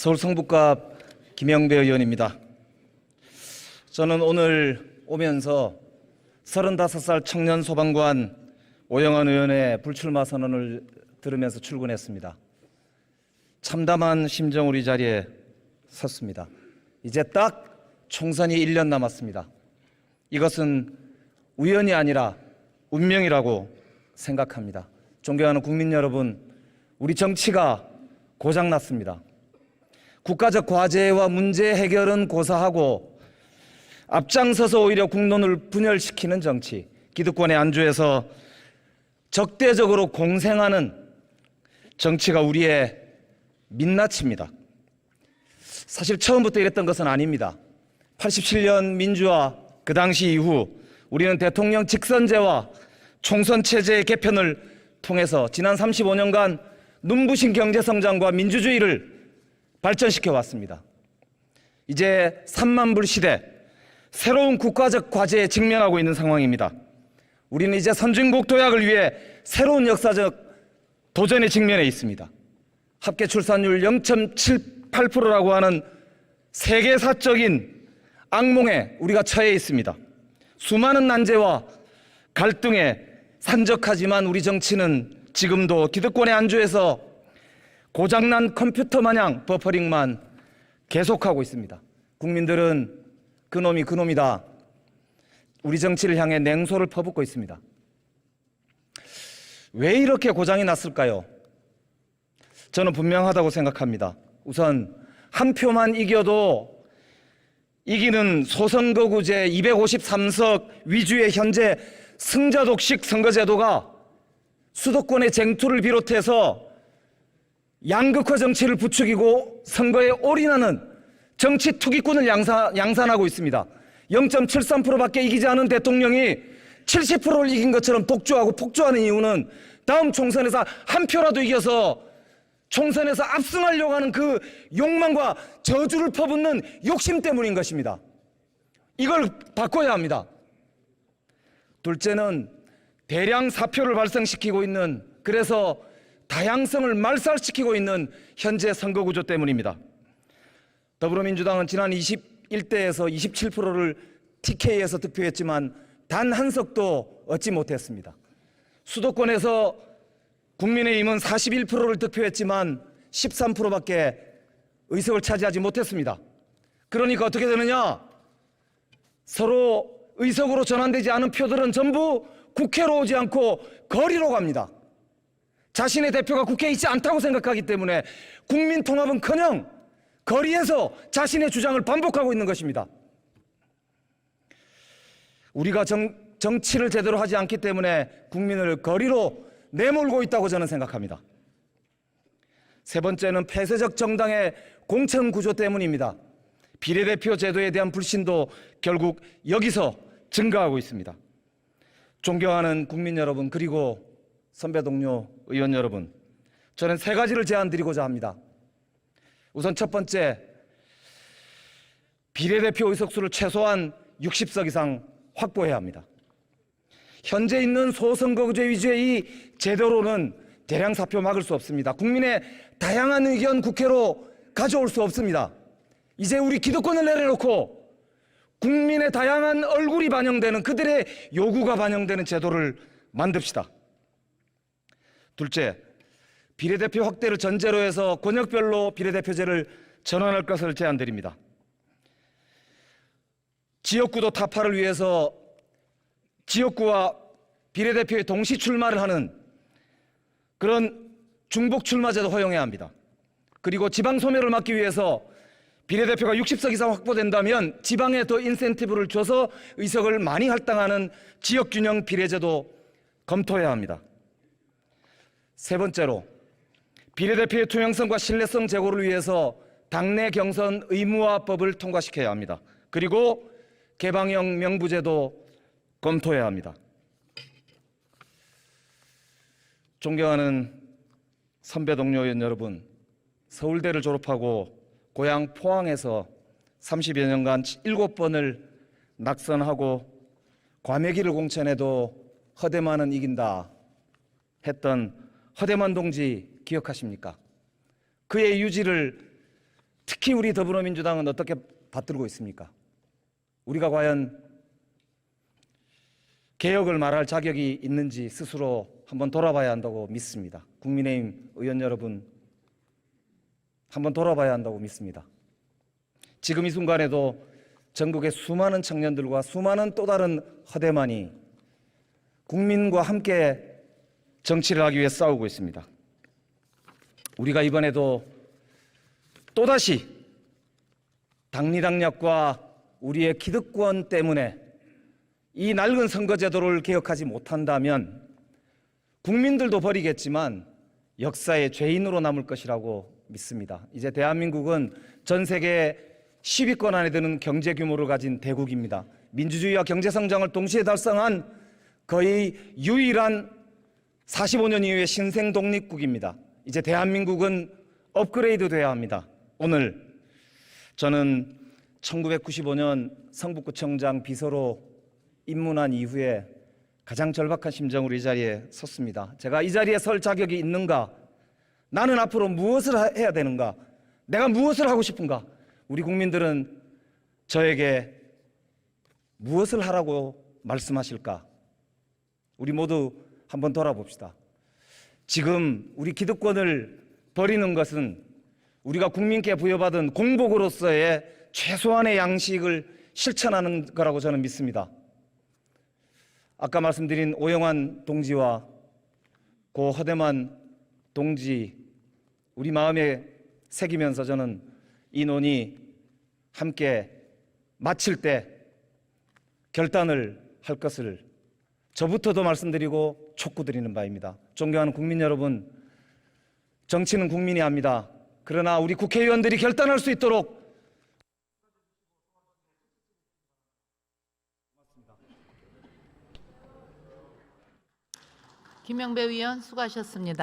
서울 성북갑 김영배 의원입니다. 저는 오늘 오면서 35살 청년 소방관 오영환 의원의 불출마 선언을 들으면서 출근했습니다. 참담한 심정으로 이 자리에 섰습니다. 이제 딱 총선이 1년 남았습니다. 이것은 우연이 아니라 운명이라고 생각합니다. 존경하는 국민 여러분, 우리 정치가 고장났습니다. 국가적 과제와 문제 해결은 고사하고 앞장서서 오히려 국론을 분열시키는 정치, 기득권의 안주에서 적대적으로 공생하는 정치가 우리의 민낯입니다. 사실 처음부터 이랬던 것은 아닙니다. 87년 민주화 그 당시 이후 우리는 대통령 직선제와 총선체제의 개편을 통해서 지난 35년간 눈부신 경제성장과 민주주의를 발전시켜 왔습니다. 이제 3만불 시대, 새로운 국가적 과제에 직면하고 있는 상황입니다. 우리는 이제 선진국 도약을 위해 새로운 역사적 도전에 직면해 있습니다. 합계 출산율 0.78%라고 하는 세계사적인 악몽에 우리가 처해 있습니다. 수많은 난제와 갈등에 산적하지만 우리 정치는 지금도 기득권의 안주에서 고장난 컴퓨터 마냥 버퍼링만 계속하고 있습니다. 국민들은 그놈이 그놈이다. 우리 정치를 향해 냉소를 퍼붓고 있습니다. 왜 이렇게 고장이 났을까요? 저는 분명하다고 생각합니다. 우선 한 표만 이겨도 이기는 소선거구제 253석 위주의 현재 승자독식 선거제도가 수도권의 쟁투를 비롯해서 양극화 정치를 부추기고 선거에 올인하는 정치 투기꾼을 양산하고 있습니다. 0.73%밖에 이기지 않은 대통령이 70%를 이긴 것처럼 독주하고 폭주하는 이유는 다음 총선에서 한 표라도 이겨서 총선에서 압승하려고 하는 그 욕망과 저주를 퍼붓는 욕심 때문인 것입니다. 이걸 바꿔야 합니다. 둘째는 대량 사표를 발생시키고 있는, 그래서 다양성을 말살시키고 있는 현재 선거구조 때문입니다. 더불어민주당은 지난 21대에서 27%를 TK에서 득표했지만 단 한 석도 얻지 못했습니다. 수도권에서 국민의힘은 41%를 득표했지만 13%밖에 의석을 차지하지 못했습니다. 그러니까 어떻게 되느냐? 서로 의석으로 전환되지 않은 표들은 전부 국회로 오지 않고 거리로 갑니다. 자신의 대표가 국회에 있지 않다고 생각하기 때문에 국민 통합은커녕 거리에서 자신의 주장을 반복하고 있는 것입니다. 우리가 정치를 제대로 하지 않기 때문에 국민을 거리로 내몰고 있다고 저는 생각합니다. 세 번째는 폐쇄적 정당의 공천 구조 때문입니다. 비례대표 제도에 대한 불신도 결국 여기서 증가하고 있습니다. 존경하는 국민 여러분, 그리고 선배 동료 의원 여러분, 저는 세 가지를 제안드리고자 합니다. 우선 첫 번째, 비례대표 의석수를 최소한 60석 이상 확보해야 합니다. 현재 있는 소선거구제 위주의 이 제도로는 대량 사표 막을 수 없습니다. 국민의 다양한 의견 국회로 가져올 수 없습니다. 이제 우리 기득권을 내려놓고 국민의 다양한 얼굴이 반영되는, 그들의 요구가 반영되는 제도를 만듭시다. 둘째, 비례대표 확대를 전제로 해서 권역별로 비례대표제를 전환할 것을 제안드립니다. 지역구도 타파를 위해서 지역구와 비례대표의 동시 출마를 하는 그런 중복 출마제도 허용해야 합니다. 그리고 지방 소멸을 막기 위해서 비례대표가 60석 이상 확보된다면 지방에 더 인센티브를 줘서 의석을 많이 할당하는 지역균형 비례제도 검토해야 합니다. 세 번째로, 비례대표의 투명성과 신뢰성 제고를 위해서 당내 경선 의무화법을 통과시켜야 합니다. 그리고 개방형 명부제도 검토해야 합니다. 존경하는 선배 동료 의원 여러분, 서울대를 졸업하고 고향 포항에서 30여 년간 7번을 낙선하고 과메기를 공천해도 허대만은 이긴다 했던 허대만 동지 기억하십니까? 그의 유지를 특히 우리 더불어민주당은 어떻게 받들고 있습니까? 우리가 과연 개혁을 말할 자격이 있는지 스스로 한번 돌아봐야 한다고 믿습니다. 국민의힘 의원 여러분, 한번 돌아봐야 한다고 믿습니다. 지금 이 순간에도 전국의 수많은 청년들과 수많은 또 다른 허대만이 국민과 함께 정치를 하기 위해 싸우고 있습니다. 우리가 이번에도 또다시 당리당략과 우리의 기득권 때문에 이 낡은 선거제도를 개혁하지 못한다면 국민들도 버리겠지만 역사의 죄인으로 남을 것이라고 믿습니다. 이제 대한민국은 전 세계 10위권 안에 드는 경제 규모를 가진 대국입니다. 민주주의와 경제 성장을 동시에 달성한 거의 유일한 45년 이후의 신생 독립국입니다. 이제 대한민국은 업그레이드 돼야 합니다. 오늘 저는 1995년 성북구청장 비서로 입문한 이후에 가장 절박한 심정으로 이 자리에 섰습니다. 제가 이 자리에 설 자격이 있는가? 나는 앞으로 무엇을 해야 되는가? 내가 무엇을 하고 싶은가? 우리 국민들은 저에게 무엇을 하라고 말씀하실까? 우리 모두 한번 돌아봅시다. 지금 우리 기득권을 버리는 것은 우리가 국민께 부여받은 공복으로서의 최소한의 양식을 실천하는 거라고 저는 믿습니다. 아까 말씀드린 오영환 동지와 고 허대만 동지 우리 마음에 새기면서 저는 이 논의 함께 마칠 때 결단을 할 것을 저부터도 말씀드리고 촉구드리는 바입니다. 존경하는 국민 여러분, 정치는 국민이 합니다. 그러나 우리 국회의원들이 결단할 수 있도록 김영배 의원 수고하셨습니다.